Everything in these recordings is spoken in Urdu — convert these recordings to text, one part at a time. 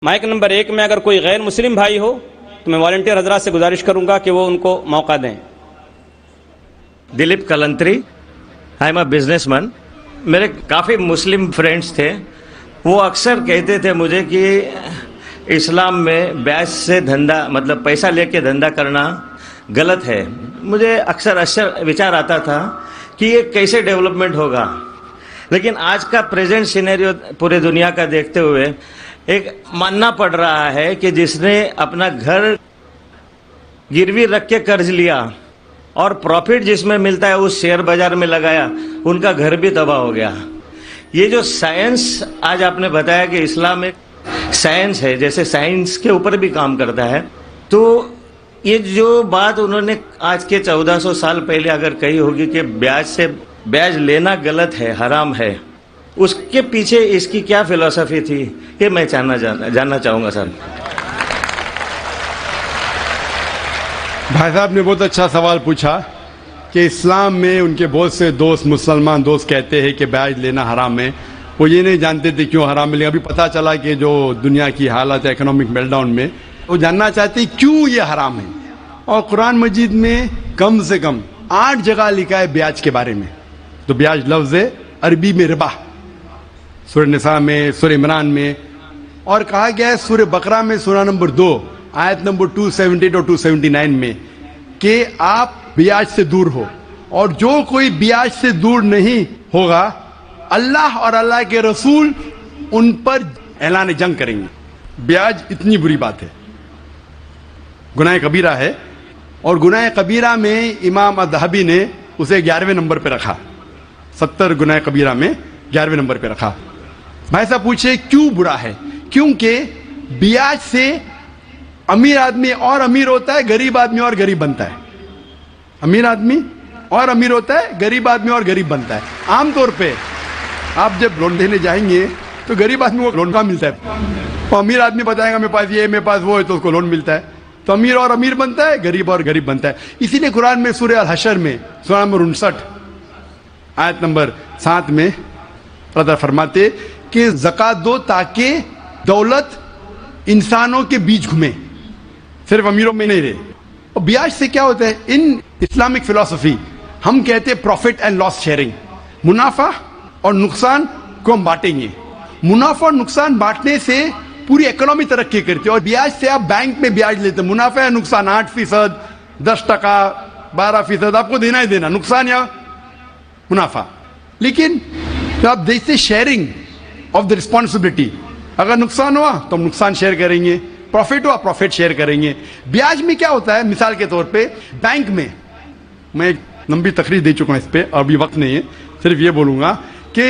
مائک نمبر 1 میں اگر کوئی غیر مسلم بھائی ہو تو میں والنٹیئر حضرات سے گزارش کروں گا کہ وہ ان کو موقع دیں۔ Dilip Kalantri, I am a business. میرے کافی مسلم فرینڈس تھے، وہ اکثر کہتے تھے مجھے کہ اسلام میں بیعت سے دھندا مطلب پیسہ لے کے دھندا کرنا غلط ہے۔ مجھے اکثر وچار آتا تھا کہ یہ کیسے ڈیولپمنٹ ہوگا، لیکن آج کا پریزنٹ سینیریو پورے دنیا کا دیکھتے ہوئے ایک ماننا پڑ رہا ہے کہ جس نے اپنا گھر گروی رکھ کے قرض لیا اور پروفٹ جس میں ملتا ہے اس شیئر بازار میں لگایا، ان کا گھر بھی تباہ ہو گیا۔ یہ جو سائنس آج آپ نے بتایا کہ اسلام ایک سائنس ہے، جیسے سائنس کے اوپر بھی کام کرتا ہے، تو یہ جو بات انہوں نے آج کے 1400 سال پہلے اگر کہی ہوگی کہ بیاج لینا غلط ہے، حرام ہے، اس کے پیچھے اس کی کیا فلسفی تھی، یہ میں جاننا چاہوں گا سر۔ بھائی صاحب نے بہت اچھا سوال پوچھا کہ اسلام میں ان کے بہت سے دوست مسلمان دوست کہتے ہیں کہ بیاج لینا حرام ہے۔ وہ یہ نہیں جانتے تھے کیوں حرام ہے، لیکن ابھی پتہ چلا کہ جو دنیا کی حالت ہے اکنامک میلٹ ڈاؤن میں، وہ جاننا چاہتے ہیں کیوں یہ حرام ہے۔ اور قرآن مجید میں کم سے کم 8 جگہ لکھا ہے بیاج کے بارے میں۔ تو بیاج لفظ ہے عربی میں ربا، سورہ نساء میں، سورہ عمران میں، اور کہا گیا ہے سورہ بقرہ میں سورہ نمبر 2 آیت نمبر 278 اور 279 میں کہ آپ بیاج سے دور ہو، اور جو کوئی بیاج سے دور نہیں ہوگا اللہ اور اللہ کے رسول ان پر اعلان جنگ کریں گے۔ بیاج اتنی بری بات ہے، گناہ کبیرہ ہے، اور گناہ کبیرہ میں امام الذہبی نے اسے 11ویں نمبر پہ رکھا، 70 گناہ کبیرہ میں 11ویں نمبر پہ رکھا۔ بھائی صاحب پوچھے کیوں برا ہے؟ کیونکہ بیاج سے امیر آدمی اور امیر ہوتا ہے، غریب آدمی اور غریب بنتا ہے۔ امیر آدمی اور امیر ہوتا ہے، غریب آدمی اور غریب بنتا ہے۔ عام طور پہ آپ جب لون دینے جائیں گے تو غریب آدمی کو لون کا ملتا ہے، اور امیر آدمی بتائے گا میرے پاس یہ میرے پاس وہ ہے تو اس کو لون ملتا ہے۔ تو امیر اور امیر بنتا ہے، غریب اور غریب بنتا ہے۔ اسی لیے قرآن میں سورہ الحشر میں سورہ نمبر 59 آیت نمبر 7 میں اللہ تعالیٰ فرماتے کہ زکوٰۃ دو تاکہ دولت انسانوں کے بیچ گھومے، صرف امیروں میں نہیں رہے۔ اور بیاج سے کیا ہوتا ہے؟ ان اسلامک فلسفی ہم کہتے ہیں پروفٹ اینڈ لاس شیئرنگ، منافع اور نقصان کو ہم بانٹیں گے۔ منافع اور نقصان بانٹنے سے پوری اکنامی ترقی کرتی ہے، اور بیاج سے آپ بینک میں بیاج لیتے ہیں، منافع یا نقصان 8%، 10%، 12% آپ کو دینا ہی دینا، نقصان یا منافع۔ لیکن تو آپ دیکھتے شیئرنگ آف دا رسپانسبلٹی، اگر نقصان ہوا تو ہم نقصان شیئر کریں گے، پروفٹ ہوا پروفٹ شیئر کریں گے۔ بیاج میں کیا ہوتا ہے؟ مثال کے طور پہ بینک میں، میں ایک لمبی تقریر دے چکا ہوں اس پہ، اور ابھی وقت نہیں ہے، صرف یہ بولوں گا کہ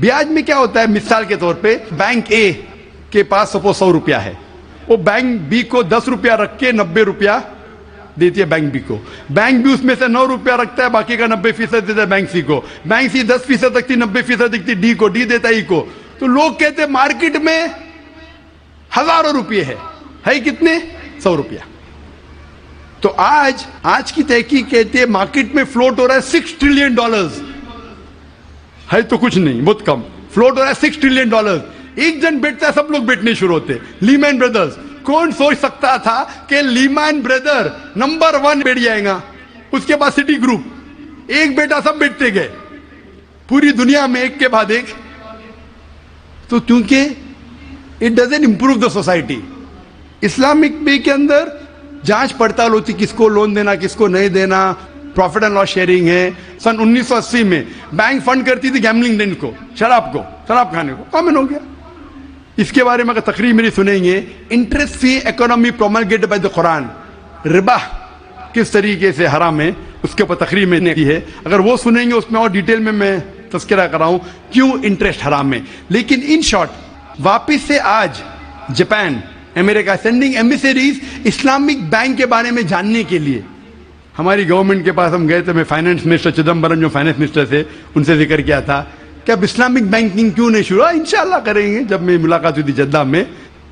بیاج میں کیا ہوتا ہے۔ مثال کے طور پہ بینک اے کے پاس سپوز 100 روپیہ ہے، وہ بینک بی کو 10 روپیہ رکھ کے 90 روپیہ دیتی ہے بینک بی کو، بینک بھی اس میں سے 9 روپیہ رکھتا ہے، باقی کا 90% دیتا ہے بینک سی کو، بینک سی 10% رکھتی، 90% رکھتی ڈی کو، ڈی دیتا ای کو۔ تو لوگ کہتے ہیں مارکیٹ میں ہزاروں روپیے ہے کتنے؟ 100 روپیہ۔ تو آج کی تحقیق کہتے ہیں مارکیٹ میں فلوٹ ہو رہا ہے $6 ٹریلین، ہے تو کچھ نہیں، بہت کم فلوٹ ہو رہا ہے $6 ٹریلین۔ ایک جن بیٹھتا ہے سب لوگ بیٹھنے شروع ہوتے۔ لیمین بردرز، کون سوچ سکتا تھا کہ لیمین بردر نمبر 1 بیٹھ جائے گا، اس کے بعد سٹی گروپ، ایک بیٹا سب بیٹھتے گئے پوری دنیا میں ایک کے بعد ایک۔ تو کیونکہ it doesn't improve the society. Islamic بے کے اندر جانچ پڑتال ہوتی کس کو لون دینا کس کو نہیں دینا، پروفٹ اینڈ لاس شیئرنگ ہے۔ سن 1980 میں بینک فنڈ کرتی تھی گیملنگ دین کو، شراب کھانے کو، کامن ہو گیا۔ اس کے بارے میں اگر تقریر میری سنیں گے، interest free economy promulgated by the قرآن، ربا کس طریقے سے حرام ہے، اس کے اوپر تقریر میں نے کی ہے، اگر وہ سنیں گے اس میں اور ڈیٹیل میں تذکرہ کراؤں کیوں انٹرسٹ حرام ہے۔ لیکن ان شارٹ واپس سے آج جاپان، امریکہ سینڈنگ ایمبیسریز اسلامک بینک کے بارے میں جاننے کے لیے۔ ہماری گورنمنٹ کے پاس ہم گئے تھے، میں فائنانس منسٹر چدمبرم جو فائنانس منسٹر تھے ان سے ذکر کیا تھا کہ اب اسلامک بینکنگ کیوں نہیں شروع؟ انشاءاللہ کریں گے، جب میں ملاقات ہوئی تھی جدہ میں۔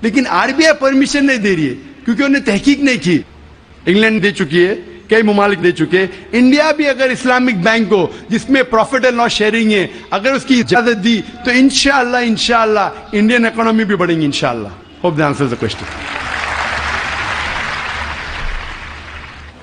لیکن RBI پرمیشن نہیں دے رہی ہے کیونکہ انہوں نے تحقیق نہیں کی۔ انگلینڈ دے چکی ہے، کئی ممالک دے چکے، انڈیا بھی اگر اسلامک بینک کو جس میں پروفٹ اینڈ لاس شیئرنگ ہے اگر اس کی اجازت دی تو انشاءاللہ انڈین اکانومی بھی بڑھیں گی انشاءاللہ۔ Hope that answers the question.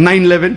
9/11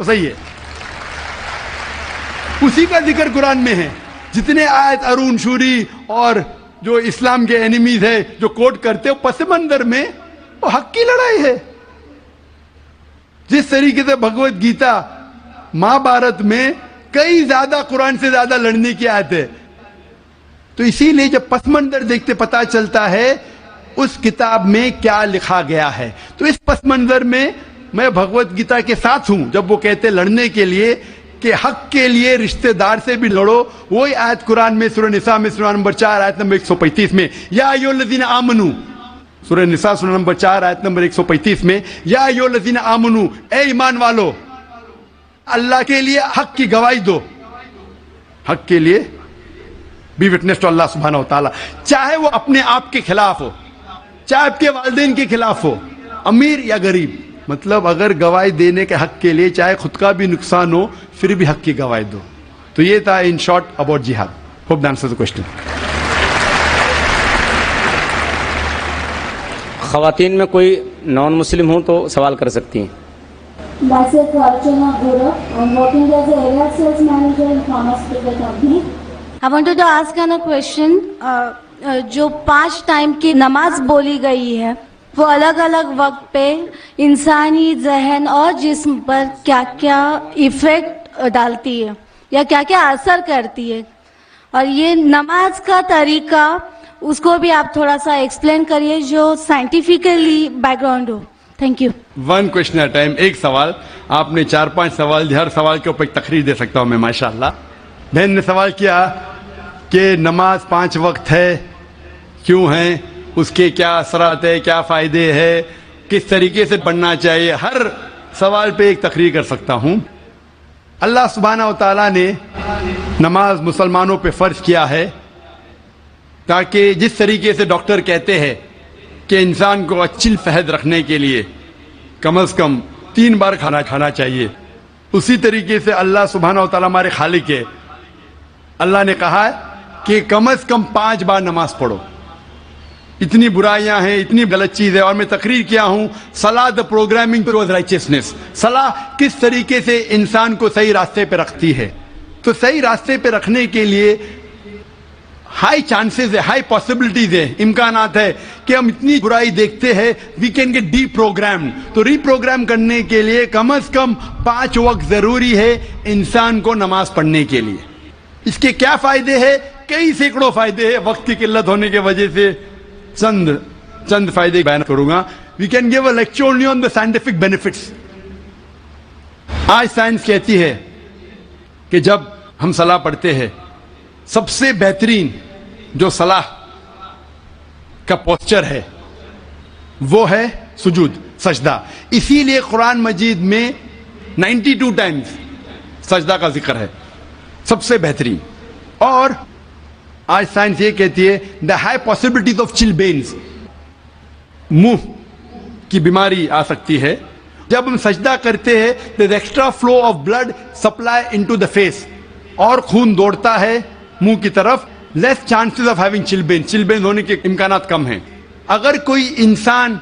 تو صحیح ہے. اسی کا ذکر قرآن میں ہے. جتنے آیت ارون شوری اور جو اسلام کے اینیمیز ہے جو کوٹ کرتے ہیں پس منظر میں وہ حق کی لڑائی ہے. جس طریقے سے بھگوت گیتا مہا بھارت میں کئی زیادہ قرآن سے زیادہ لڑنے کی آیت ہے. تو اسی لیے جب پس منظر دیکھتے پتا چلتا ہے اس کتاب میں کیا لکھا گیا ہے. تو اس پس منظر میں میں بھگوت گیتا کے ساتھ ہوں جب وہ کہتے لڑنے کے لیے کہ حق کے لیے رشتہ دار سے بھی لڑو. وہی آیت قرآن میں سورہ نساء میں سورہ نمبر 4 آیت نمبر 135 میں یا ایھا الذین آمنو، سورہ نساء سورہ نمبر 4 آیت نمبر 135 میں یا ایھا الذین آمنو، اے ایمان والو اللہ کے لیے حق کی گواہی دو. حق کے لیے بی وٹنس ٹو اللہ سبحانہ و تعالیٰ، چاہے وہ اپنے آپ کے خلاف ہو، چاہے آپ کے والدین کے خلاف ہو، امیر یا غریب. مطلب اگر گواہی دینے کے حق کے لیے چاہے خود کا بھی نقصان ہو پھر بھی حق کی گواہی دو. تو یہ تھا ان شارٹ اباؤٹ جہاد. Hope that answers the question. خواتین میں کوئی نان مسلم ہوں تو سوال کر سکتی ہیں. Myself Archana Gora. I'm working as a area sales manager in pharmaceutical company. I wanted to ask a question. جو 5 ٹائم کی نماز بولی گئی ہے وہ الگ الگ وقت پہ انسانی ذہن اور جسم پر کیا کیا ایفیکٹ ڈالتی ہے یا کیا کیا اثر کرتی ہے، اور یہ نماز کا طریقہ اس کو بھی آپ تھوڑا سا ایکسپلین کریے جو scientifically back ground who. Thank you. 1 question at a time. ایک سوال. آپ نے 4-5 سوال دیے، ہر سوال کے اوپر ایک تقریر دے سکتا ہوں میں ماشاءاللہ. بہن نے سوال کیا کہ نماز 5 وقت ہے، کیوں ہیں، اس کے کیا اثرات ہے، کیا فائدے ہیں، کس طریقے سے پڑھنا چاہیے. ہر سوال پہ ایک تقریر کر سکتا ہوں. اللہ سبحانہ و تعالیٰ نے نماز مسلمانوں پہ فرض کیا ہے تاکہ جس طریقے سے ڈاکٹر کہتے ہیں کہ انسان کو اچھی صحت رکھنے کے لیے کم از کم 3 بار کھانا چاہیے، اسی طریقے سے اللہ سبحانہ و تعالیٰ ہمارے خالق ہے. اللہ نے کہا ہے کہ کم از کم 5 بار نماز پڑھو. اتنی برائیاں ہیں، اتنی غلط چیز ہے. اور میں تقریر کیا ہوں صلاح دا پروگرامنگ ٹوورڈ رائچسنس. صلاح کس طریقے سے انسان کو صحیح راستے پہ رکھتی ہے. تو صحیح راستے پہ رکھنے کے لیے ہائی چانسز ہے، ہائی پاسبلٹیز ہے، امکانات ہے کہ ہم اتنی برائی دیکھتے ہیں we can get deprogrammed. تو ری پروگرام کرنے کے لیے کم از کم 5 وقت ضروری ہے انسان کو نماز پڑھنے کے لیے. اس کے کیا فائدے ہیں؟ کئی سینکڑوں فائدے ہیں. وقت کی قلت ہونے کی وجہ سے چند فائدے بیان کروں گا. We can give a lecture only on the scientific benefits. آج سائنس کہتی ہے کہ جب ہم صلاح پڑھتے ہیں سب سے بہترین جو صلاح کا پوسچر ہے وہ ہے سجود، سجدہ. اسی لیے قرآن مجید میں 92 ٹائمز سجدہ کا ذکر ہے، سب سے بہترین. اور آج سائنس یہ کہتی ہے دا ہائی پاسبلٹیز آف چل بینز، منہ کی بیماری آ سکتی ہے. جب ہم سجدہ کرتے ہیں there extra flow of blood supply into the face, اور خون دوڑتا ہے منہ کی طرف. لیس چانسز آف ہیونگ چل بین ہونے کے امکانات کم ہیں. اگر کوئی انسان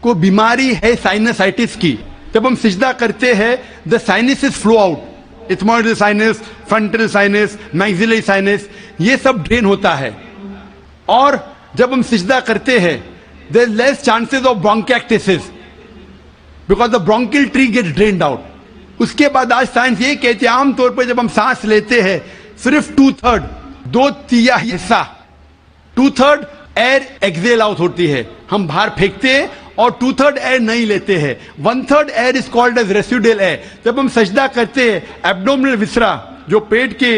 کو بیماری ہے سائنسائٹس کی، جب ہم سجدہ کرتے ہیں the sinuses flow out, ethmoidal sinus, frontal sinus, maxillary sinus, یہ سب ڈرین ہوتا ہے. اور جب ہم سجدہ کرتے ہیں there less chances of bronchiectasis because the bronchial tree get drained out. اس کے بعد آج سائنس یہ کہتی ہے عام طور پہ جب ہم سانس لیتے ہیں صرف 2/3 2/3 حصہ 2/3 ایئر ایکزیل آؤٹ ہوتی ہے، ہم باہر پھینکتے ہیں، اور 2/3 ایئر نہیں لیتے ہیں. 1/3 air is called as residual air. جب ہم سجدہ کرتے ہیں ایبڈومنل وسرا جو پیٹ کے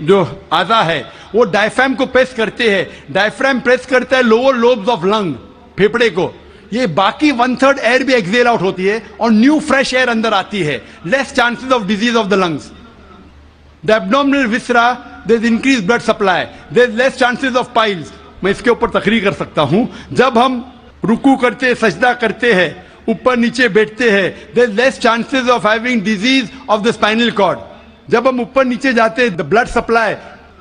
جو اعضاء ہے وہ ڈائفرام کو پریس کرتے ہیں، ڈائفرام پریس کرتا ہے لوور لوبز آف لنگ، پھیپڑے کو. یہ باقی 1/3 ایئر بھی ایکزیل آؤٹ ہوتی ہے اور نیو فریش ایئر اندر آتی ہے. Less chances of disease of the lungs. The abdominal viscera, there is increased blood supply. There is less chances of piles. میں اس کے اوپر تقریر کر سکتا ہوں. جب ہم رکوع کرتے ہیں، سجدہ کرتے ہیں، اوپر نیچے بیٹھتے ہیں there is less chances of having disease of the spinal cord. جب ہم اوپر نیچے جاتے ہیں the blood supply,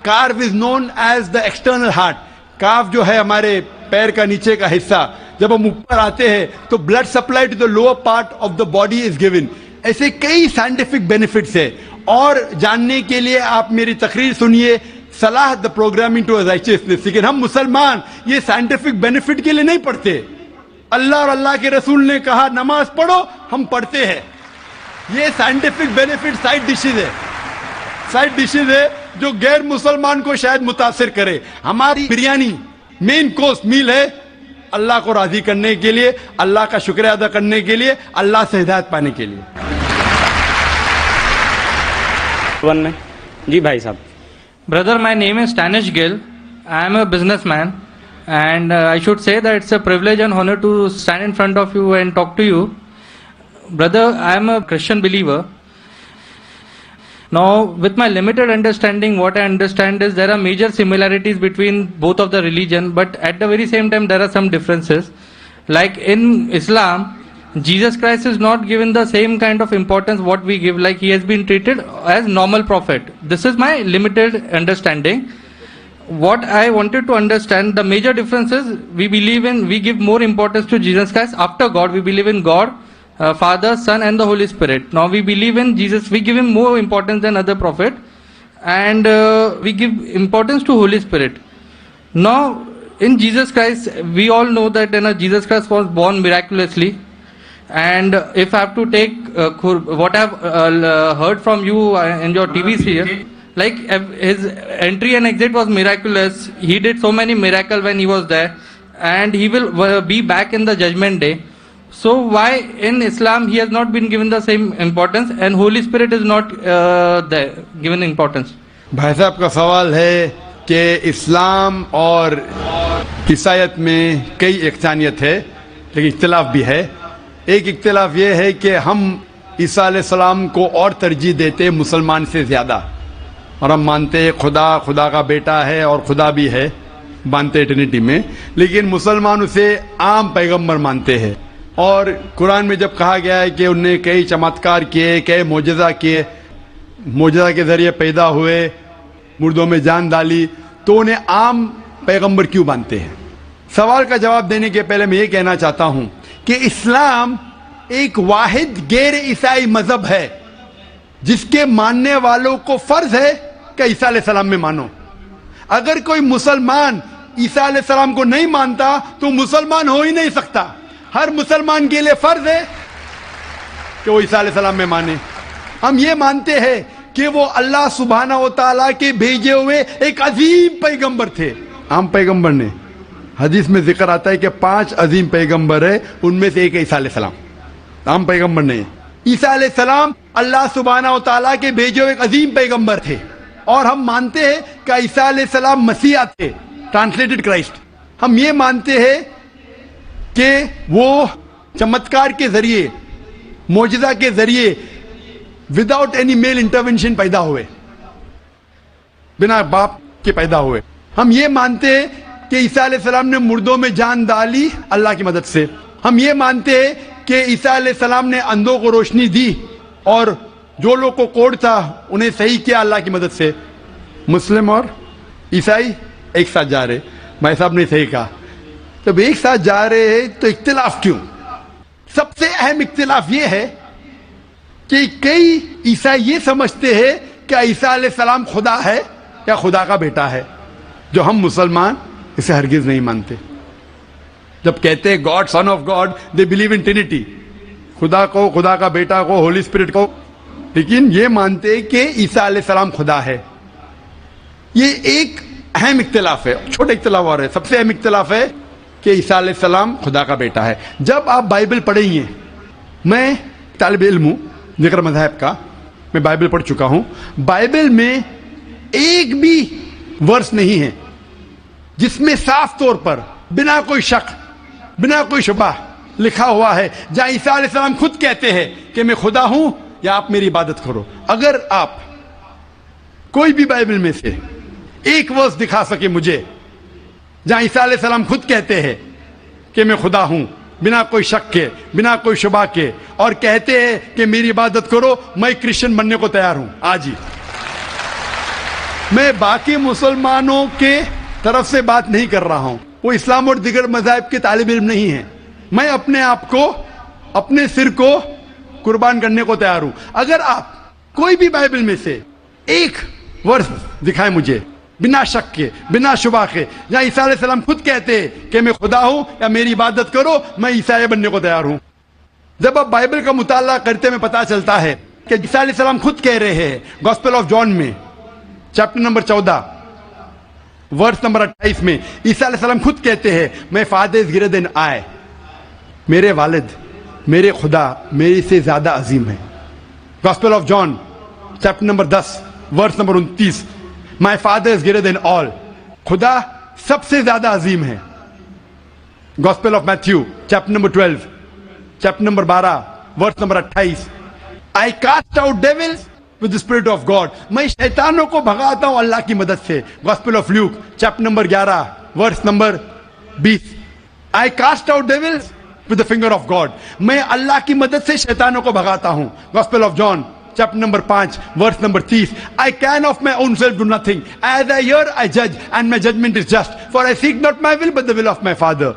calf is known as the external heart. calf جو ہے ہمارے پیر کا نیچے کا حصہ، جب ہم اوپر آتے ہیں تو blood supply to the lower part of the body is given. ایسے کئی سائنٹیفک بینیفٹس ہے. اور جاننے کے لیے آپ میری تقریر سنیے, صلاح دا پروگرامنگ ٹو رائچیسنس. لیکن ہم مسلمان یہ سائنٹیفک بینیفٹ کے لیے نہیں پڑھتے. اللہ اور اللہ کے رسول نے کہا نماز پڑھو, ہم پڑھتے ہیں. یہ سائنٹیفک بینیفٹ سائڈ ڈشز ہے جو غیر مسلمان کو شاید متاثر کرے. ہماری بریانی مین کورس میل ہے اللہ کو راضی کرنے کے لیے, اللہ کا شکریہ ادا کرنے کے لیے, اللہ سے ہدایت پانے کے لیے. ون میں جی بھائی صاحب. Brother, my name is Stanish Gill. I am a businessman, and I should say that it's a privilege and honor to stand in front of you and talk to you. Brother, I am a Christian believer. Now, with my limited understanding, what I understand is there are major similarities between both of the religion, but at the very same time there are some differences. Like in Islam, Jesus Christ is not given the same kind of importance what we give, like he has been treated as normal prophet. This is my limited understanding. What I wanted to understand, the major difference is we give more importance to Jesus Christ after God. We believe in God, Father, Son and the Holy Spirit. Now we believe in Jesus, we give him more importance than other prophet, and we give importance to Holy Spirit. Now in Jesus Christ, we all know that Jesus Christ was born miraculously. And if I have to take what I have heard from you in your TV series, like his entry and exit was miraculous. He did so many miracles when he was there, and he will be back in the judgment day. So why in Islam he has not been given the same importance and Holy Spirit is not given importance? بھائی صاحب کا سوال ہے کہ اسلام اور عیسائیت میں کئی یکسانیت ہے لیکن اختلاف بھی ہے. ایک اختلاف یہ ہے کہ ہم عیسیٰ علیہ السلام کو اور ترجیح دیتے مسلمان سے زیادہ, اور ہم مانتے ہیں خدا کا بیٹا ہے اور خدا بھی ہے, مانتے ٹرینٹی میں, لیکن مسلمان اسے عام پیغمبر مانتے ہیں. اور قرآن میں جب کہا گیا ہے کہ انہوں نے کئی چمتکار کیے, کئی معجزہ کیے, معجزہ کے ذریعے پیدا ہوئے, مردوں میں جان ڈالی, تو انہیں عام پیغمبر کیوں مانتے ہیں؟ سوال کا جواب دینے کے پہلے میں یہ کہنا چاہتا ہوں کہ اسلام ایک واحد غیر عیسائی مذہب ہے جس کے ماننے والوں کو فرض ہے کہ عیسیٰ علیہ السلام میں مانو. اگر کوئی مسلمان عیسیٰ علیہ السلام کو نہیں مانتا تو مسلمان ہو ہی نہیں سکتا. ہر مسلمان کے لیے فرض ہے کہ وہ عیسیٰ علیہ السلام میں مانے. ہم یہ مانتے ہیں کہ وہ اللہ سبحانہ و تعالیٰ کے بھیجے ہوئے ایک عظیم پیغمبر تھے. عام پیغمبر نے, حدیث میں ذکر آتا ہے کہ 5 عظیم پیغمبر ہیں, ان میں سے ایک ہے عیسیٰ علیہ السلام. عام پیغمبر نہیں. عیسیٰ علیہ السلام اللہ سبحانہ و تعالیٰ کے بھیجے ہوئے ایک عظیم پیغمبر تھے, اور ہم مانتے ہیں کہ عیسیٰ علیہ السلام مسیح تھے, ٹرانسلیٹڈ کرائسٹ. ہم یہ مانتے ہیں کہ وہ چمتکار کے ذریعے, معجزہ کے ذریعے, وداؤٹ اینی میل انٹرونشن پیدا ہوئے, بنا باپ کے پیدا ہوئے. ہم یہ مانتے ہیں کہ عیسیٰ علیہ السلام نے مردوں میں جان ڈالی اللہ کی مدد سے. ہم یہ مانتے ہیں کہ عیسیٰ علیہ السلام نے اندھوں کو روشنی دی اور جو لوگ کو کوڑ تھا انہیں صحیح کیا اللہ کی مدد سے. مسلم اور عیسائی ایک ساتھ جا رہے, بھائی صاحب نے صحیح کہا. جب ایک ساتھ جا رہے ہیں تو اختلاف کیوں؟ سب سے اہم اختلاف یہ ہے کہ کئی عیسائی یہ سمجھتے ہیں کہ عیسیٰ علیہ السلام خدا ہے یا خدا کا بیٹا ہے, جو ہم مسلمان اسے ہرگز نہیں مانتے. جب کہتے ہیں God, son of God, they believe in Trinity, خدا کو, خدا کا بیٹا کو, ہولی اسپرٹ کو, لیکن یہ مانتے ہیں کہ عیسیٰ علیہ السلام خدا ہے. یہ ایک اہم اختلاف ہے. چھوٹا اختلاف اور ہے, سب سے اہم اختلاف ہے کہ عیسیٰ علیہ السلام خدا کا بیٹا ہے. جب آپ بائبل پڑھیں گے, میں طالب علم ہوں ذکر مذہب کا, میں بائبل پڑھ چکا ہوں, بائبل میں ایک بھی ورس نہیں ہے جس میں صاف طور پر بنا کوئی شک, بنا کوئی شبہ لکھا ہوا ہے جہاں عیسیٰ علیہ السلام خود کہتے ہیں کہ میں خدا ہوں یا آپ میری عبادت کرو. اگر آپ کوئی بھی بائبل میں سے ایک ورس دکھا سکے مجھے جہاں عیسیٰ علیہ السلام خود کہتے ہیں کہ میں خدا ہوں بنا کوئی شک کے, بنا کوئی شبہ کے, اور کہتے ہیں کہ میری عبادت کرو, میں کرسچن بننے کو تیار ہوں آج ہی. میں باقی مسلمانوں کے طرف سے بات نہیں کر رہا ہوں, وہ اسلام اور دیگر مذاہب کے طالب علم نہیں ہیں. میں اپنے آپ کو, اپنے سر کو قربان کرنے کو تیار ہوں. اگر آپ کوئی بھی بائبل میں سے ایک ورس دکھائیں مجھے بنا شک کے بنا شبہ کے جہاں عیسیٰ علیہ السلام خود کہتے کہ میں خدا ہوں یا میری عبادت کرو, میں عیسائی بننے کو تیار ہوں. جب آپ بائبل کا مطالعہ کرتے میں پتا چلتا ہے کہ عیسیٰ علیہ السلام خود کہہ رہے ہیں گاسپل آف جان میں چیپٹر نمبر 14 ورس نمبر 28 میں عیسیٰ علیہ السلام خود کہتے ہیں میں فادر از گریٹر دین آئی, میرے والد میرے خدا میرے سے زیادہ عظیم ہے. Gospel of John chapter number 10 verse number 29 my father is greater than all, خدا سب سے زیادہ عظیم ہے. Gospel of Matthew chapter number 12 chapter number 12 verse number 28 I cast out devils with the spirit of God, میں شیطانوں کو بھگاتا ہوں اللہ کی مدد سے. Gospel of Luke chapter number 11 verse number 20 I cast out devils with the finger of God, میں اللہ کی مدد سے شیطانوں کو بھگاتا ہوں. Gospel of John chapter number 5 verse number 30 I can of my own self do nothing, as I hear I judge and my judgment is just, for I seek not my will but the will of my Father.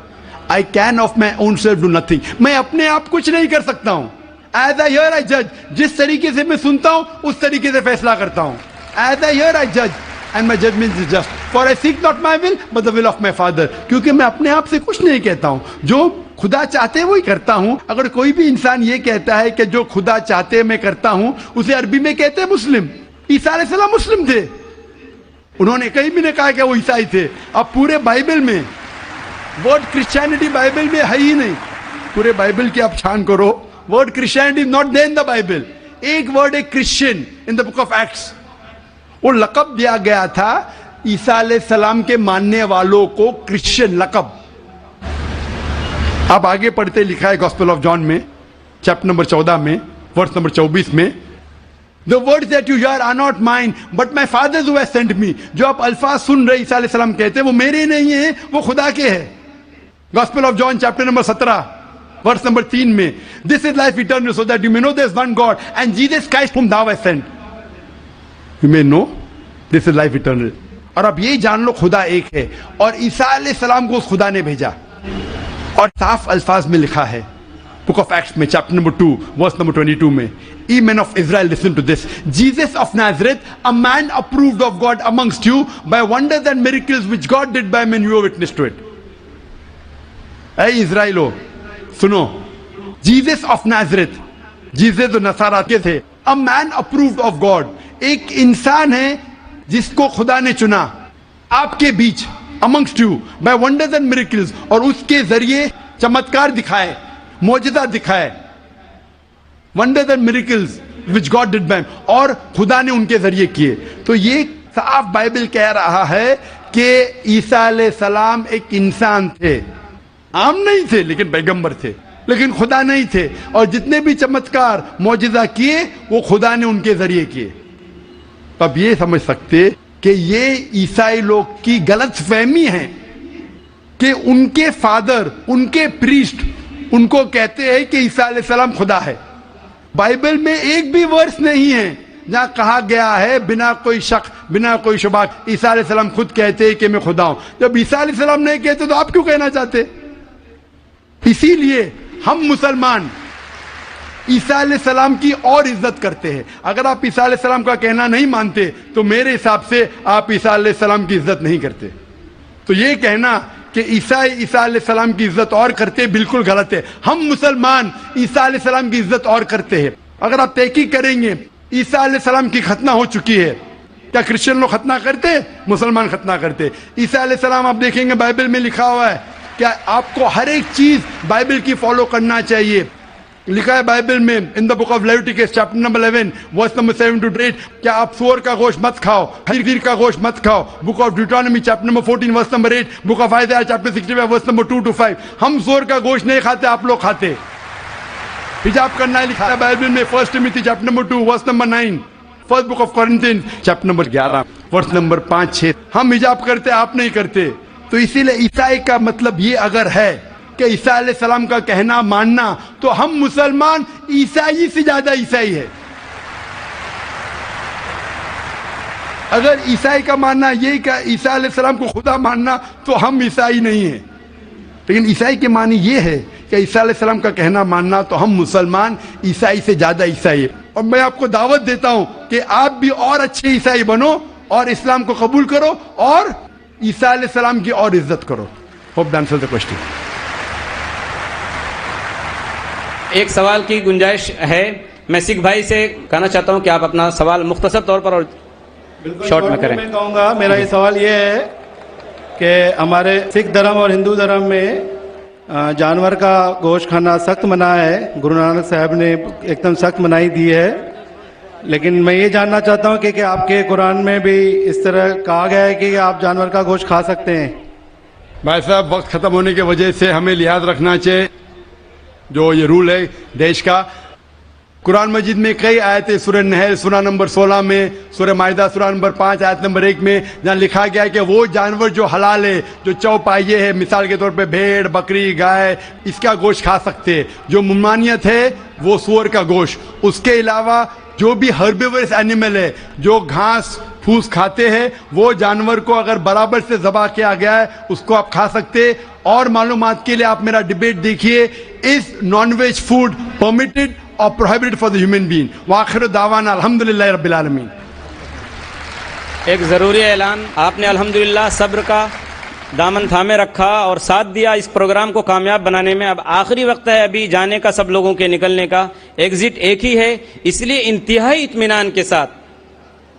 I can of my own self do nothing, میں اپنے آپ کچھ نہیں کر سکتا ہوں. As I hear I judge, جس طریقے سے میں سنتا ہوں اس طریقے سے فیصلہ کرتا ہوں. As I hear I judge and my judgment is just, for I seek not my will but the will of my Father. کیونکہ میں اپنے آپ سے کچھ نہیں کہتا ہوں, جو خدا چاہتے وہی کرتا ہوں. اگر کوئی بھی انسان یہ کہتا ہے کہ جو خدا چاہتے میں کرتا ہوں, اسے عربی میں کہتے ہیں مسلم. عیسیٰ علیہ السلام مسلم تھے, انہوں نے کہیں بھی نہیں کہا کہ وہ عیسائی تھے. اب پورے بائبل میں ورڈ کرسچینٹی بائبل میں ہے ہی نہیں. پورے بائبل کی آپ چھان کرو, word Christianity is not there in the Bible. ایک ورڈ ہے Christian in the book of acts, وہ لقب دیا گیا تھا عیسیٰ علیہ السلام کے ماننے والوں کو, کرسچین لقب. آپ آگے پڑھتے لکھا ہے گاسپل آف جان میں چیپٹر نمبر 14 میں ورس نمبر 24 میں The words that you hear are not mine but my Father's who has sent me. جو آپ الفاظ سن رہے عیسیٰ علیہ السلام کہتے ہیں وہ میرے نہیں ہیں, وہ خدا کے ہیں. Gospel of John chapter number 17 verse number 3 میں This is life eternal so that you may know there is one God and Jesus Christ whom thou hast sent. You may know this is life eternal. اور اب یہ جان لو خدا ایک ہے, اور عیسیٰ علیہ السلام کو اس خدا نے بھیجا. اور صاف الفاظ میں لکھا ہے بک آف ایکٹس میں چیپٹر نمبر 2 ورس نمبر 22 میں Ye men of Israel, listen to this. Jesus of Nazareth, a man approved of God amongst you by wonders and miracles which God did by men, you are witness to it. اے اسرائیلو سنو, Jesus of Nazareth, Jesus جو نصارہ کے تھے, a man approved of God, ایک انسان ہے جس کو خدا نے چنا آپ کے بیچ, amongst you by wonders and miracles, اور اس کے ذریعے چمتکار دکھائے, معجزہ دکھائے. Wonders and miracles which God did by him, اور خدا نے ان کے ذریعے کیے. تو یہ صاف بائبل کہہ رہا ہے کہ عیسیٰ علیہ السلام ایک انسان تھے, عام نہیں تھے لیکن پیغمبر تھے, لیکن خدا نہیں تھے, اور جتنے بھی چمتکار معجزہ کیے وہ خدا نے ان کے ذریعے کیے. اب یہ سمجھ سکتے کہ یہ عیسائی لوگ کی غلط فہمی ہے کہ ان کے فادر, ان کے پریسٹ ان کو کہتے ہیں کہ عیسیٰ علیہ السلام خدا ہے. بائبل میں ایک بھی ورس نہیں ہے جہاں کہا گیا ہے بنا کوئی شک بنا کوئی شبہ عیسیٰ علیہ السلام خود کہتے ہیں کہ میں خدا ہوں. جب عیسیٰ علیہ السلام نہیں کہتے تو آپ کیوں کہنا چاہتے؟ اسی لیے ہم مسلمان عیسیٰ علیہ السلام کی اور عزت کرتے ہیں. اگر آپ عیسیٰ علیہ السلام کا کہنا نہیں مانتے تو میرے حساب سے آپ عیسیٰ علیہ السلام کی عزت نہیں کرتے. تو یہ کہنا کہ عیسیٰ علیہ السلام کی عزت اور کرتے بالکل غلط ہے. ہم مسلمان عیسیٰ علیہ السلام کی عزت اور کرتے ہیں. اگر آپ تحقیق کریں گے عیسیٰ علیہ السلام کی ختنہ ہو چکی ہے, کیا کرسچن لوگ ختنہ کرتے؟ مسلمان ختنہ کرتے. عیسیٰ علیہ السلام آپ دیکھیں گے بائبل میں لکھا ہوا ہے کہ آپ کو ہر ایک چیز بائبل کی فالو کرنا چاہیے. لکھا ہے بائبل میں in the book of Leviticus chapter number 11 verse number 7 to 8 کہ آپ سور کا گوشت مت کھاؤ, خنزیر کا گوشت مت کھاؤ. Book of Deuteronomy chapter number 14 verse number 8, book of Isaiah chapter 65 verse number 2 to 5. ہم سور کا گوشت نہیں کھاتے, آپ لوگ کھاتے. حجاب کرنا ہے لکھا ہے بائبل میں 1 Timothy chapter number 2 verse number 9, first book of Corinthians chapter number 11 verse number 5-6. ہم حجاب کرتے, آپ نہیں کرتے. تو اسی لیے عیسائی کا مطلب یہ اگر ہے کہ عیسیٰ علیہ السلام کا کہنا ماننا, تو ہم مسلمان عیسائی سے زیادہ عیسائی ہے. اگر عیسائی کا ماننا یہ کہ عیسیٰ علیہ السلام کو خدا ماننا, تو ہم عیسائی نہیں ہیں. لیکن عیسائی کے معنی یہ ہے کہ عیسیٰ علیہ السلام کا کہنا ماننا تو ہم مسلمان عیسائی سے زیادہ عیسائی ہیں. اور میں آپ کو دعوت دیتا ہوں کہ آپ بھی اور اچھے عیسائی بنو اور اسلام کو قبول کرو اور عیسیٰ علیہ السلام کی اور عزت کرو. Hope that answers the question. ایک سوال کی گنجائش ہے. میں سکھ بھائی سے کہنا چاہتا ہوں کہ آپ اپنا سوال مختصر طور پر اور شارٹ میں کریں. میں کہوں گا میرا یہ سوال یہ ہے کہ ہمارے سکھ دھرم اور ہندو دھرم میں جانور کا گوشت کھانا سخت منع ہے. گرو نانک صاحب نے ایک دم سخت منائی دی ہے. لیکن میں یہ جاننا چاہتا ہوں کہ آپ کے قرآن میں بھی اس طرح کہا گیا ہے کہ آپ جانور کا گوشت کھا سکتے ہیں. بھائی صاحب وقت ختم ہونے کی وجہ سے ہمیں لحاظ رکھنا چاہیے. جو یہ رول ہے دیش کا, قرآن مجید میں کئی آیتیں, سورہ نحل سورہ نمبر 16 میں, سورہ مائدہ سورہ نمبر 5 آیت نمبر 1 میں, جہاں لکھا گیا ہے کہ وہ جانور جو حلال ہے, جو چوپائے ہے, مثال کے طور پہ بھیڑ, بکری, گائے, اس کا گوشت کھا سکتے ہیں. جو ممانعت ہے وہ سور کا گوشت. اس کے علاوہ جو بھی ہربیورس اینیمل ہے, جو گھاس پھوس کھاتے ہیں, وہ جانور کو اگر برابر سے ذبح کیا گیا ہے اس کو آپ کھا سکتے. اور معلومات کے لیے آپ میرا ڈیبیٹ دیکھیے, از نان ویج فوڈ پرمیٹڈ اور prohibited for the human being. وآخر دعوانا الحمدللہ رب العالمین. ایک ضروری اعلان. آپ نے الحمدللہ صبر کا دامن تھامے رکھا اور ساتھ دیا اس پروگرام کو کامیاب بنانے میں. اب آخری وقت ہے ابھی جانے کا, سب لوگوں کے نکلنے کا. ایگزٹ ایک ہی ہے, اس لیے انتہائی اطمینان کے ساتھ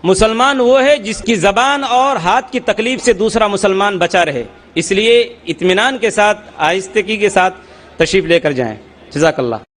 مسلمان وہ ہے جس کی زبان اور ہاتھ کی تکلیف سے دوسرا مسلمان بچا رہے. اس لیے اطمینان کے ساتھ, آہستگی کے ساتھ تشریف لے کر جائیں. جزاک اللہ.